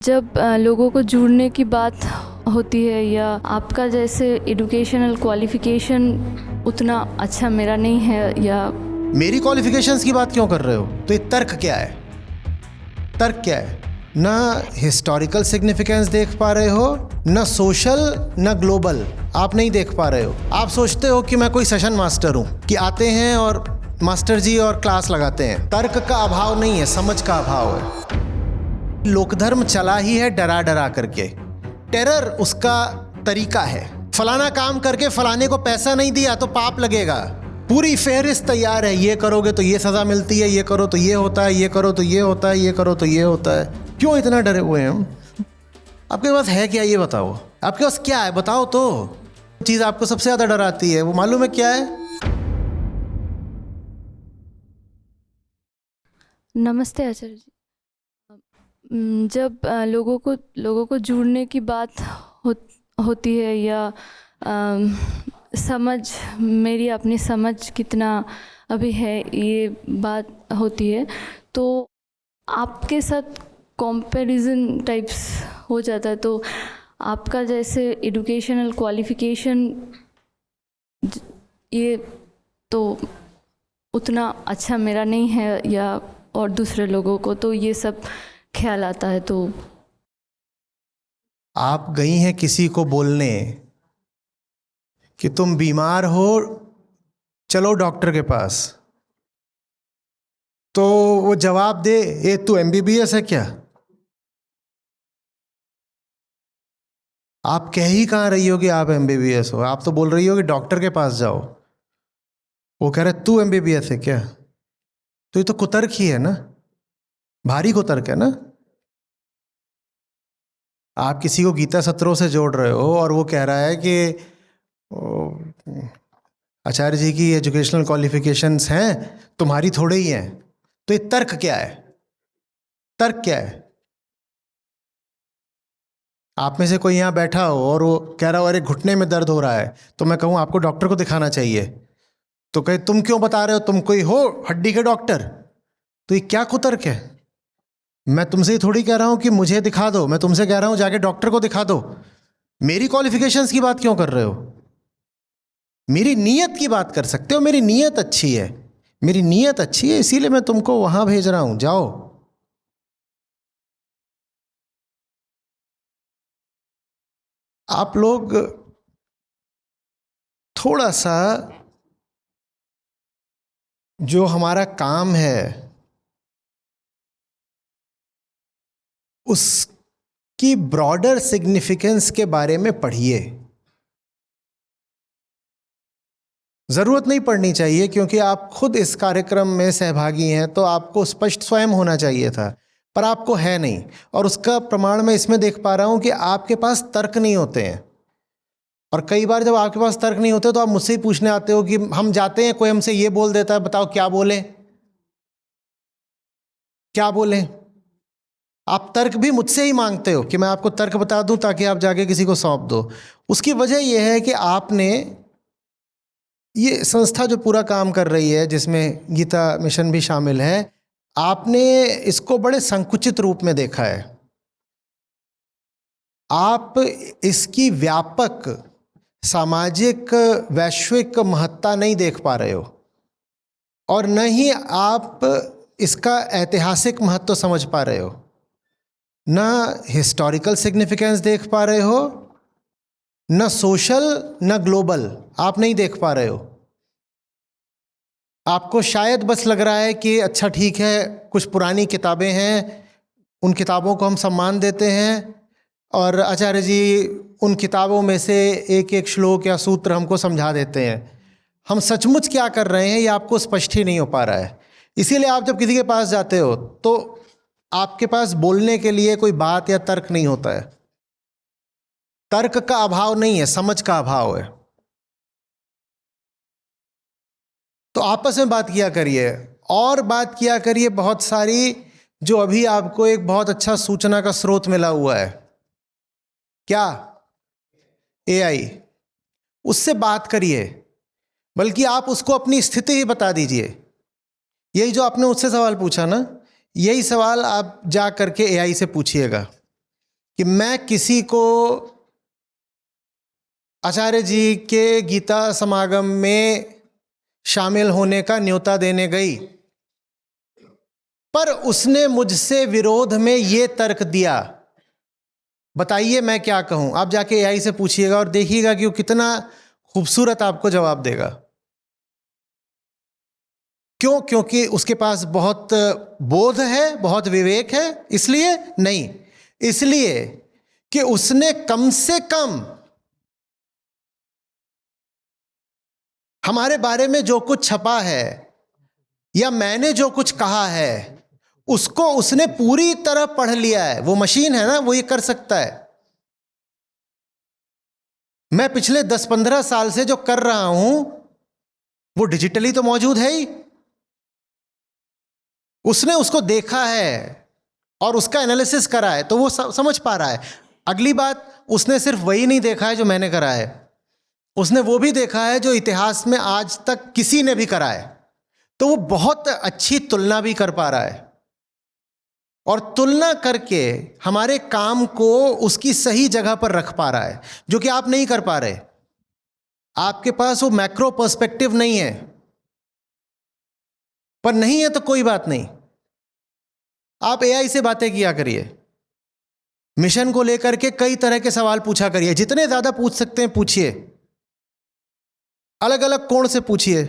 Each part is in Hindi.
जब लोगों को जुड़ने की बात होती है या आपका जैसे एजुकेशनल क्वालिफ़िकेशन उतना अच्छा मेरा नहीं है या मेरी क्वालिफिकेशंस की बात क्यों कर रहे हो? तो ये तर्क क्या है? तर्क क्या है? ना हिस्टोरिकल सिग्निफिकेंस देख पा रहे हो, ना सोशल, ना ग्लोबल। आप नहीं देख पा रहे हो। आप सोचते हो कि मैं कोई सेशन मास्टर हूं, कि आते हैं और मास्टर जी और क्लास लगाते हैं। तर्क का अभाव नहीं है, समझ का अभाव है। लोकधर्म चला ही है डरा डरा करके। टेरर उसका तरीका है। फलाना काम करके फलाने को पैसा नहीं दिया तो पाप लगेगा। पूरी फेहरिस्त तैयार है, ये करोगे तो ये सजा मिलती है, ये करो तो ये होता है, ये करो तो ये होता है, ये करो तो ये होता है। क्यों इतना डरे हुए हैं हम? आपके पास है क्या, ये बताओ। आपके पास क्या है, बताओ तो। चीज आपको सबसे ज्यादा डराती है, वो मालूम है क्या है? नमस्ते आचार्य जी। जब लोगों को जुड़ने की बात होती है या समझ मेरी अपनी समझ कितना अभी है ये बात होती है, तो आपके साथ कंपैरिजन टाइप्स हो जाता है। तो आपका जैसे एजुकेशनल क्वालिफ़िकेशन ये तो उतना अच्छा मेरा नहीं है या और दूसरे लोगों को तो ये सब ख्याल आता है। तो आप गई हैं किसी को बोलने कि तुम बीमार हो, चलो डॉक्टर के पास, तो वो जवाब दे, ये तू एमबीबीएस है क्या? आप कह ही कहाँ रही हो कि आप एमबीबीएस हो? आप तो बोल रही हो कि डॉक्टर के पास जाओ। वो कह रहे तू एमबीबीएस है क्या? तो ये तो कुतर्क ही है ना, भारी कुतर्क है ना। आप किसी को गीता सत्रों से जोड़ रहे हो और वो कह रहा है कि ओ, आचार्य जी की एजुकेशनल क्वालिफिकेशंस हैं, तुम्हारी थोड़े ही हैं। तो ये तर्क क्या है? तर्क क्या है? आप में से कोई यहाँ बैठा हो और वो कह रहा हो अरे घुटने में दर्द हो रहा है, तो मैं कहूँ आपको डॉक्टर को दिखाना चाहिए, तो कहे तुम क्यों बता रहे हो, तुम कोई हो हड्डी के डॉक्टर? तो ये क्या कुतर्क है? मैं तुमसे ही थोड़ी कह रहा हूँ कि मुझे दिखा दो, मैं तुमसे कह रहा हूँ जाके डॉक्टर को दिखा दो। मेरी क्वालिफिकेशंस की बात क्यों कर रहे हो? मेरी नीयत की बात कर सकते हो। मेरी नीयत अच्छी है, मेरी नीयत अच्छी है, इसीलिए मैं तुमको वहां भेज रहा हूं, जाओ। आप लोग थोड़ा सा जो हमारा काम है उसकी ब्रॉडर सिग्निफिकेंस के बारे में पढ़िए। ज़रूरत नहीं पढ़नी चाहिए, क्योंकि आप खुद इस कार्यक्रम में सहभागी हैं, तो आपको स्पष्ट स्वयं होना चाहिए था, पर आपको है नहीं। और उसका प्रमाण मैं इसमें देख पा रहा हूं कि आपके पास तर्क नहीं होते हैं। और कई बार जब आपके पास तर्क नहीं होते तो आप मुझसे ही पूछने आते हो कि हम जाते हैं, कोई हमसे ये बोल देता है, बताओ क्या बोलें, क्या बोलें। आप तर्क भी मुझसे ही मांगते हो कि मैं आपको तर्क बता दूं ताकि आप जाके किसी को सौंप दो। उसकी वजह यह है कि आपने ये संस्था जो पूरा काम कर रही है, जिसमें गीता मिशन भी शामिल है, आपने इसको बड़े संकुचित रूप में देखा है। आप इसकी व्यापक सामाजिक वैश्विक महत्ता नहीं देख पा रहे हो, और न ही आप इसका ऐतिहासिक महत्व समझ पा रहे हो, न हिस्टोरिकल सिग्निफिकेंस देख पा रहे हो, न सोशल, न ग्लोबल। आप नहीं देख पा रहे हो। आपको शायद बस लग रहा है कि अच्छा ठीक है, कुछ पुरानी किताबें हैं, उन किताबों को हम सम्मान देते हैं, और आचार्य जी उन किताबों में से एक एक श्लोक या सूत्र हमको समझा देते हैं। हम सचमुच क्या कर रहे हैं ये आपको स्पष्ट ही नहीं हो पा रहा है। इसीलिए आप जब किसी के पास जाते हो तो आपके पास बोलने के लिए कोई बात या तर्क नहीं होता है। तर्क का अभाव नहीं है, समझ का अभाव है। तो आपस में बात किया करिए, और बात किया करिए बहुत सारी, जो अभी आपको एक बहुत अच्छा सूचना का स्रोत मिला हुआ है। क्या? एआई। उससे बात करिए, बल्कि आप उसको अपनी स्थिति ही बता दीजिए। यही जो आपने उससे सवाल पूछा ना, यही सवाल आप जा करके एआई से पूछिएगा कि मैं किसी को आचार्य जी के गीता समागम में शामिल होने का न्योता देने गई, पर उसने मुझसे विरोध में ये तर्क दिया, बताइए मैं क्या कहूं? आप जाके एआई से पूछिएगा और देखिएगा कि वो कितना खूबसूरत आपको जवाब देगा। क्यों? क्योंकि उसके पास बहुत बोध है, बहुत विवेक है। इसलिए नहीं, इसलिए कि उसने कम से कम हमारे बारे में जो कुछ छपा है या मैंने जो कुछ कहा है उसको उसने पूरी तरह पढ़ लिया है। वो मशीन है ना, वो ये कर सकता है। मैं पिछले 10-15 साल से जो कर रहा हूं वो डिजिटली तो मौजूद है ही। उसने उसको देखा है और उसका एनालिसिस करा है, तो वो समझ पा रहा है। अगली बात, उसने सिर्फ वही नहीं देखा है जो मैंने करा है, उसने वो भी देखा है जो इतिहास में आज तक किसी ने भी करा है। तो वो बहुत अच्छी तुलना भी कर पा रहा है और तुलना करके हमारे काम को उसकी सही जगह पर रख पा रहा है, जो कि आप नहीं कर पा रहे। आपके पास वो मैक्रो पर्सपेक्टिव नहीं है। पर नहीं है तो कोई बात नहीं, आप एआई से बातें किया करिए, मिशन को लेकर के कई तरह के सवाल पूछा करिए, जितने ज्यादा पूछ सकते हैं पूछिए, अलग अलग कोण से पूछिए।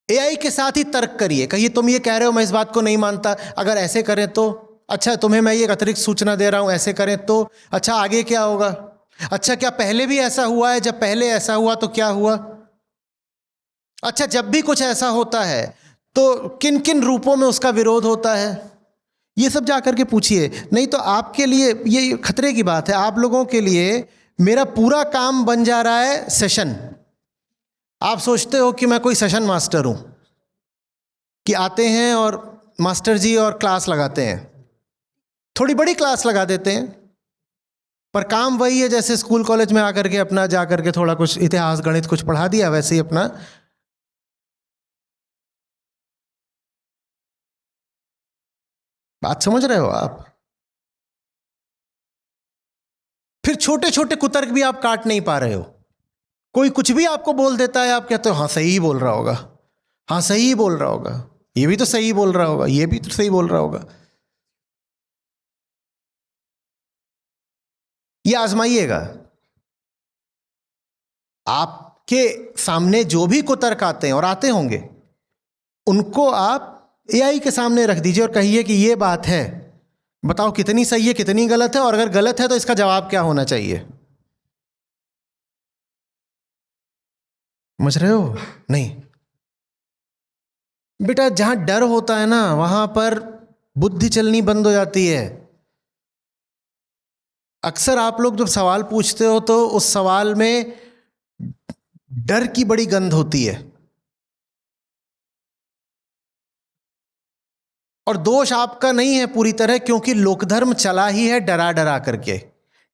एआई के साथ ही तर्क करिए, कहिए तुम ये कह रहे हो मैं इस बात को नहीं मानता, अगर ऐसे करें तो अच्छा, तुम्हें मैं ये अतिरिक्त सूचना दे रहा हूं, ऐसे करें तो अच्छा, आगे क्या होगा? अच्छा, क्या पहले भी ऐसा हुआ है? जब पहले ऐसा हुआ तो क्या हुआ? अच्छा, जब भी कुछ ऐसा होता है तो किन किन रूपों में उसका विरोध होता है? ये सब जा करके पूछिए। नहीं तो आपके लिए ये खतरे की बात है। आप लोगों के लिए मेरा पूरा काम बन जा रहा है सेशन। आप सोचते हो कि मैं कोई सेशन मास्टर हूं, कि आते हैं और मास्टर जी और क्लास लगाते हैं, थोड़ी बड़ी क्लास लगा देते हैं, पर काम वही है जैसे स्कूल कॉलेज में आकर के अपना जा करके थोड़ा कुछ इतिहास गणित कुछ पढ़ा दिया, वैसे ही अपना। बात समझ रहे हो आप? फिर छोटे छोटे कुतर्क भी आप काट नहीं पा रहे हो। कोई कुछ भी आपको बोल देता है, आप कहते हो हाँ सही ही बोल रहा होगा, हाँ सही ही बोल रहा होगा, ये भी तो सही बोल रहा होगा, ये भी तो सही बोल रहा होगा। ये आजमाइएगा। आपके सामने जो भी कुतर्क आते हैं और आते होंगे, उनको आप एआई के सामने रख दीजिए और कहिए कि ये बात है, बताओ कितनी सही है कितनी गलत है, और अगर गलत है तो इसका जवाब क्या होना चाहिए। समझ रहे हो? नहीं बेटा, जहां डर होता है ना वहां पर बुद्धि चलनी बंद हो जाती है। अक्सर आप लोग जब सवाल पूछते हो तो उस सवाल में डर की बड़ी गंध होती है, और दोष आपका नहीं है पूरी तरह, क्योंकि लोकधर्म चला ही है डरा डरा करके।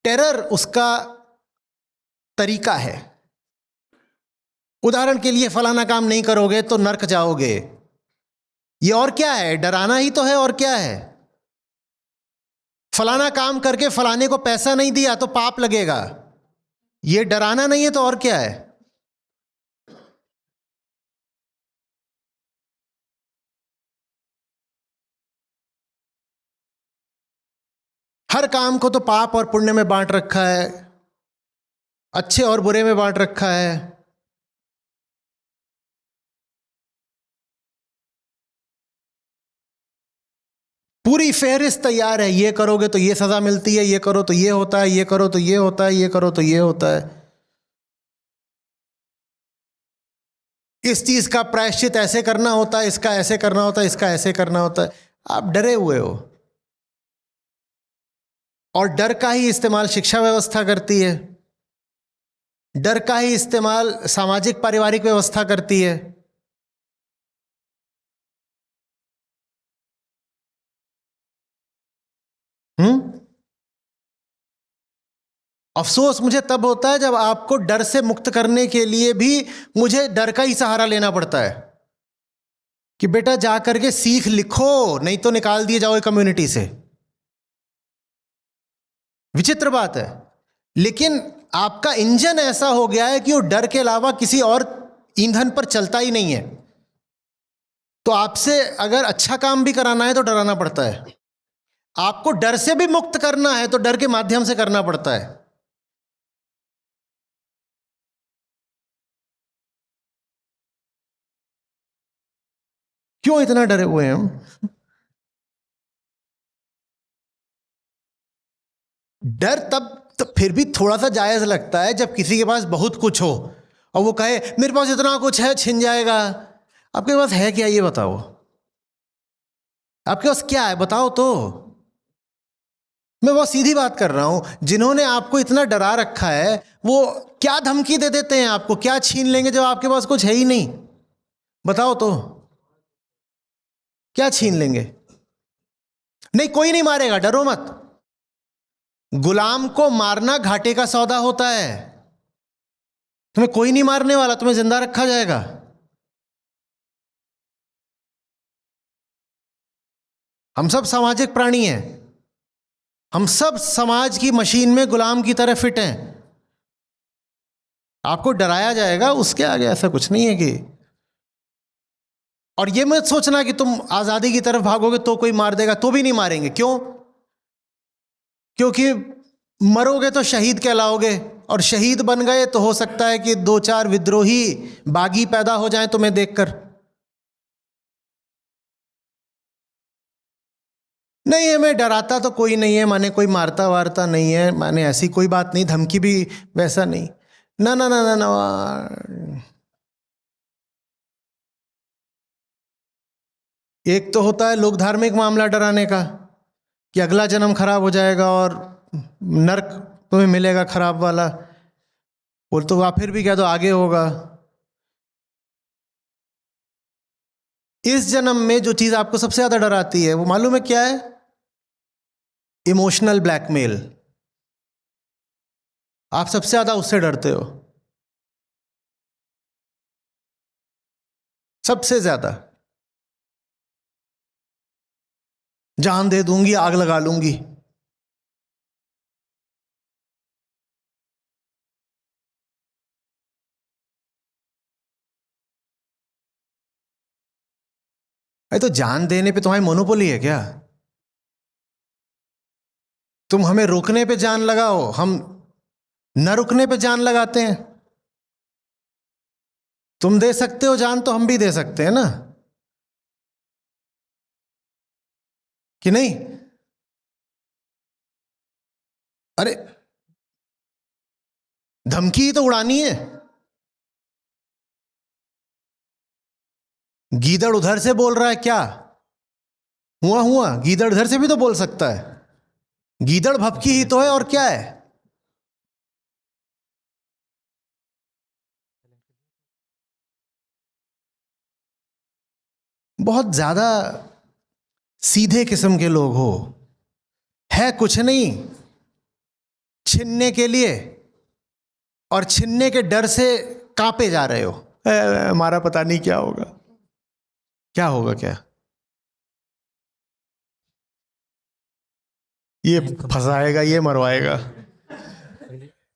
टेरर उसका तरीका है। उदाहरण के लिए, फलाना काम नहीं करोगे तो नर्क जाओगे, ये और क्या है? डराना ही तो है, और क्या है? फलाना काम करके फलाने को पैसा नहीं दिया तो पाप लगेगा, ये डराना नहीं है तो और क्या है? हर काम को तो पाप और पुण्य में बांट रखा है, अच्छे और बुरे में बांट रखा है। पूरी फेहरिस्त तैयार है, ये करोगे तो ये सजा मिलती है, ये करो तो ये होता है, ये करो तो ये होता है, ये करो तो ये होता है, इस चीज का प्रायश्चित ऐसे करना होता है, इसका ऐसे करना होता है, इसका ऐसे करना होता है। आप डरे हुए हो, और डर का ही इस्तेमाल शिक्षा व्यवस्था करती है, डर का ही इस्तेमाल सामाजिक पारिवारिक व्यवस्था करती है। अफसोस मुझे तब होता है जब आपको डर से मुक्त करने के लिए भी मुझे डर का ही सहारा लेना पड़ता है, कि बेटा जा करके सीख लिखो, नहीं तो निकाल दिए जाओगे कम्युनिटी से। विचित्र बात है। लेकिन आपका इंजन ऐसा हो गया है कि वो डर के अलावा किसी और ईंधन पर चलता ही नहीं है। तो आपसे अगर अच्छा काम भी कराना है तो डराना पड़ता है। आपको डर से भी मुक्त करना है तो डर के माध्यम से करना पड़ता है। क्यों इतना डरे हुए हैं हम? डर तब फिर भी थोड़ा सा जायज लगता है जब किसी के पास बहुत कुछ हो और वो कहे मेरे पास इतना कुछ है, छिन जाएगा। आपके पास है क्या, ये बताओ। आपके पास क्या है बताओ तो। मैं बहुत सीधी बात कर रहा हूं। जिन्होंने आपको इतना डरा रखा है वो क्या धमकी दे देते हैं आपको, क्या छीन लेंगे जब आपके पास कुछ है ही नहीं? बताओ तो, क्या छीन लेंगे? नहीं, कोई नहीं मारेगा, डरो मत। गुलाम को मारना घाटे का सौदा होता है। तुम्हें कोई नहीं मारने वाला, तुम्हें जिंदा रखा जाएगा। हम सब सामाजिक प्राणी हैं। हम सब समाज की मशीन में गुलाम की तरह फिट हैं। आपको डराया जाएगा, उसके आगे ऐसा कुछ नहीं है कि। और ये मत सोचना कि तुम आजादी की तरफ भागोगे तो कोई मार देगा, तो भी नहीं मारेंगे। क्यों? क्योंकि मरोगे तो शहीद कहलाओगे, और शहीद बन गए तो हो सकता है कि 2-4 विद्रोही बागी पैदा हो जाएं तुम्हें देखकर। नहीं, हमें डराता तो कोई नहीं है, माने कोई मारता वारता नहीं है, माने ऐसी कोई बात नहीं, धमकी भी वैसा नहीं। ना ना ना ना ना। एक तो होता है लोक धार्मिक मामला डराने का कि अगला जन्म खराब हो जाएगा और नर्क तुम्हें मिलेगा खराब वाला। बोल तो आप फिर भी कह दो आगे होगा। इस जन्म में जो चीज आपको सबसे ज्यादा डराती है वो मालूम है क्या है? Emotional blackmail. आप सबसे ज्यादा उससे डरते हो, सबसे ज्यादा। जान दे दूंगी, आग लगा लूंगी। अरे तो जान देने पे तुम्हारी मोनोपोली है क्या? तुम हमें रोकने पे जान लगाओ, हम न रुकने पे जान लगाते हैं। तुम दे सकते हो जान तो हम भी दे सकते हैं ना, कि नहीं? अरे धमकी ही तो उड़ानी है। गीदड़ उधर से बोल रहा है क्या? हुआ हुआ, गीदड़ इधर से भी तो बोल सकता है। गीदड़ भपकी ही तो है, और क्या है? बहुत ज्यादा सीधे किस्म के लोग हो, है कुछ नहीं, छीनने के लिए और छीनने के डर से कांपे जा रहे हो। हमारा पता नहीं क्या होगा, क्या होगा क्या। ये फंसाएगा, ये मरवाएगा।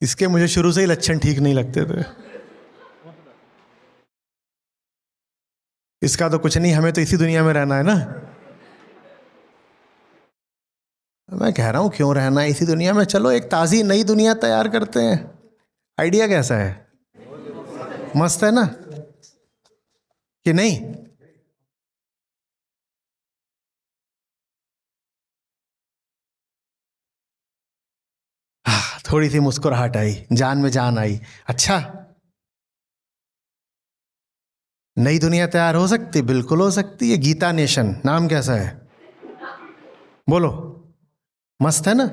इसके मुझे शुरू से ही लक्षण ठीक नहीं लगते थे। इसका तो कुछ नहीं, हमें तो इसी दुनिया में रहना है ना। मैं कह रहा हूं क्यों रहना है इसी दुनिया में, चलो एक ताज़ी नई दुनिया तैयार करते हैं। आइडिया कैसा है? मस्त है ना, कि नहीं? थोड़ी सी मुस्कुराहट आई, जान में जान आई। अच्छा, नई दुनिया तैयार हो सकती? बिल्कुल हो सकती है। गीता नेशन नाम कैसा है? बोलो, मस्त है ना?